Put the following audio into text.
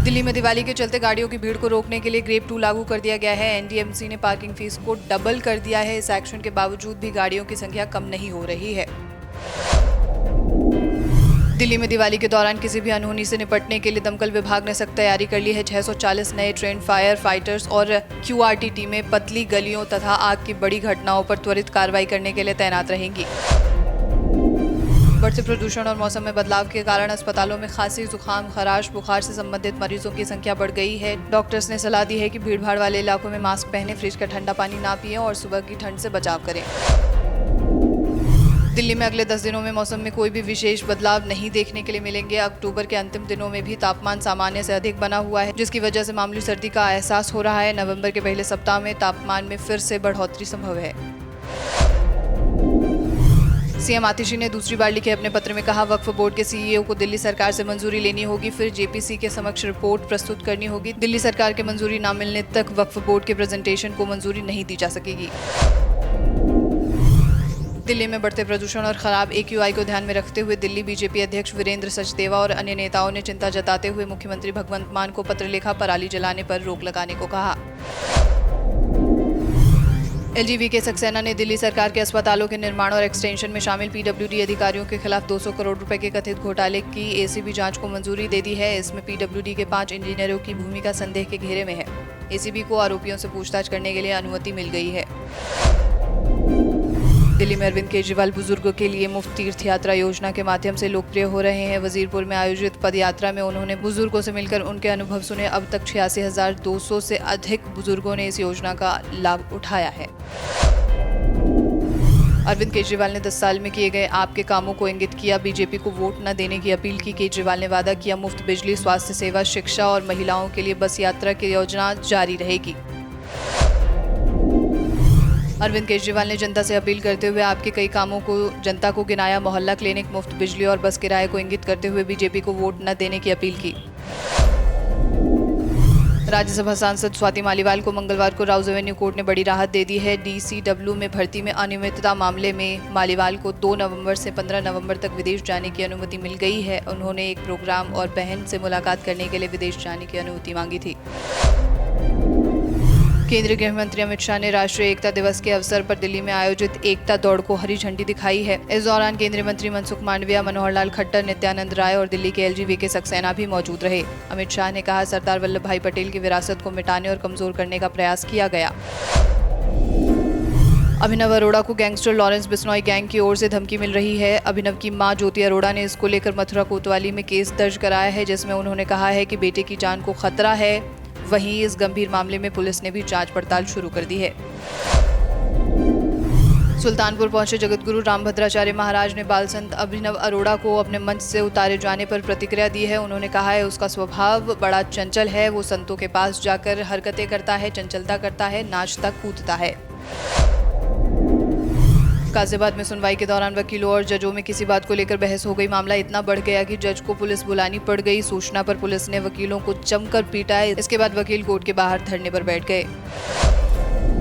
दिल्ली में दिवाली के चलते गाड़ियों की भीड़ को रोकने के लिए ग्रेप 2 लागू कर दिया गया है। एनडीएमसी ने पार्किंग फीस को डबल कर दिया है। इस एक्शन के बावजूद भी गाड़ियों की संख्या कम नहीं हो रही है। दिल्ली में दिवाली के दौरान किसी भी अनहोनी से निपटने के लिए दमकल विभाग ने सख्त तैयारी कर ली है। 640 नए ट्रेन फायर फाइटर्स और क्यूआरटी टीमें पतली गलियों तथा आग की बड़ी घटनाओं पर त्वरित कार्रवाई करने के लिए तैनात रहेंगी। बढ़ते प्रदूषण और मौसम में बदलाव के कारण अस्पतालों में खांसी, जुकाम, खराश, बुखार से संबंधित मरीजों की संख्या बढ़ गई है। डॉक्टर्स ने सलाह दी है कि भीड़भाड़ वाले इलाकों में मास्क पहने, फ्रिज का ठंडा पानी ना पिएं और सुबह की ठंड से बचाव करें। दिल्ली में अगले 10 दिनों में मौसम में कोई भी विशेष बदलाव नहीं देखने के लिए मिलेंगे। अक्टूबर के अंतिम दिनों में भी तापमान सामान्य से अधिक बना हुआ है, जिसकी वजह से मामूली सर्दी का एहसास हो रहा है। नवंबर के पहले सप्ताह में तापमान में फिर से बढ़ोतरी संभव है। सीएम आतिशी ने दूसरी बार लिखे अपने पत्र में कहा, वक्फ बोर्ड के सीईओ को दिल्ली सरकार से मंजूरी लेनी होगी, फिर जेपीसी के समक्ष रिपोर्ट प्रस्तुत करनी होगी। दिल्ली सरकार के मंजूरी न मिलने तक वक्फ बोर्ड के प्रेजेंटेशन को मंजूरी नहीं दी जा सकेगी। दिल्ली में बढ़ते प्रदूषण और खराब AQI को ध्यान में रखते हुए दिल्ली बीजेपी अध्यक्ष वीरेंद्र सचदेवा और अन्य नेताओं ने चिंता जताते हुए मुख्यमंत्री भगवंत मान को पत्र लिखा, पराली जलाने पर रोक लगाने को कहा। LGV के सक्सेना ने दिल्ली सरकार के अस्पतालों के निर्माण और एक्सटेंशन में शामिल PWD अधिकारियों के खिलाफ 200 करोड़ रुपए के कथित घोटाले की ACB जांच को मंजूरी दे दी है। इसमें PWD के 5 इंजीनियरों की भूमिका संदेह के घेरे में है। ACB को आरोपियों से पूछताछ करने के लिए अनुमति मिल गई है। दिल्ली में अरविंद केजरीवाल बुजुर्गों के लिए मुफ्त तीर्थ यात्रा योजना के माध्यम से लोकप्रिय हो रहे हैं। वजीरपुर में आयोजित पदयात्रा में उन्होंने बुजुर्गों से मिलकर उनके अनुभव सुने। अब तक 86,200 से अधिक बुजुर्गों ने इस योजना का लाभ उठाया है। अरविंद केजरीवाल ने 10 साल में किए गए आपके कामों को इंगित किया। बीजेपी को वोट न देने की अपील की। केजरीवाल ने वादा किया, मुफ्त बिजली, स्वास्थ्य सेवा, शिक्षा और महिलाओं के लिए बस यात्रा की योजना जारी रहेगी। अरविंद केजरीवाल ने जनता से अपील करते हुए आपके कई कामों को जनता को गिनाया। मोहल्ला क्लिनिक, मुफ्त बिजली और बस किराए को इंगित करते हुए बीजेपी को वोट न देने की अपील की। राज्यसभा सांसद स्वाति मालीवाल को मंगलवार को राउज एवेन्यू कोर्ट ने बड़ी राहत दे दी है। DCW में भर्ती में अनियमितता मामले में मालीवाल को 2 नवंबर से 15 नवंबर तक विदेश जाने की अनुमति मिल गई है। उन्होंने एक प्रोग्राम और बहन से मुलाकात करने के लिए विदेश जाने की अनुमति मांगी थी। केंद्रीय गृह मंत्री अमित शाह ने राष्ट्रीय एकता दिवस के अवसर पर दिल्ली में आयोजित एकता दौड़ को हरी झंडी दिखाई है। इस दौरान केंद्रीय मंत्री मनसुख मांडविया, मनोहर लाल खट्टर, नित्यानंद राय और दिल्ली के LGV के सक्सेना भी मौजूद रहे। अमित शाह ने कहा, सरदार वल्लभ भाई पटेल की विरासत को मिटाने और कमजोर करने का प्रयास किया गया। अभिनव अरोड़ा को गैंगस्टर लॉरेंस बिश्नोई गैंग की ओर से धमकी मिल रही है। अभिनव की मां ज्योति अरोड़ा ने इसको लेकर मथुरा कोतवाली में केस दर्ज कराया है, जिसमें उन्होंने कहा है कि बेटे की जान को खतरा है। वहीं इस गंभीर मामले में पुलिस ने भी जांच पड़ताल शुरू कर दी है। सुल्तानपुर पहुंचे जगतगुरु रामभद्राचार्य महाराज ने बाल संत अभिनव अरोड़ा को अपने मंच से उतारे जाने पर प्रतिक्रिया दी है। उन्होंने कहा है, उसका स्वभाव बड़ा चंचल है। वो संतों के पास जाकर हरकतें करता है, चंचलता करता है, नाचता कूदता है। गाजियाबाद में सुनवाई के दौरान वकीलों और जजों में किसी बात को लेकर बहस हो गई। मामला इतना बढ़ गया कि जज को पुलिस बुलानी पड़ गई। सूचना पर पुलिस ने वकीलों को जमकर पीटा है। इसके बाद वकील कोर्ट के बाहर धरने पर बैठ गए।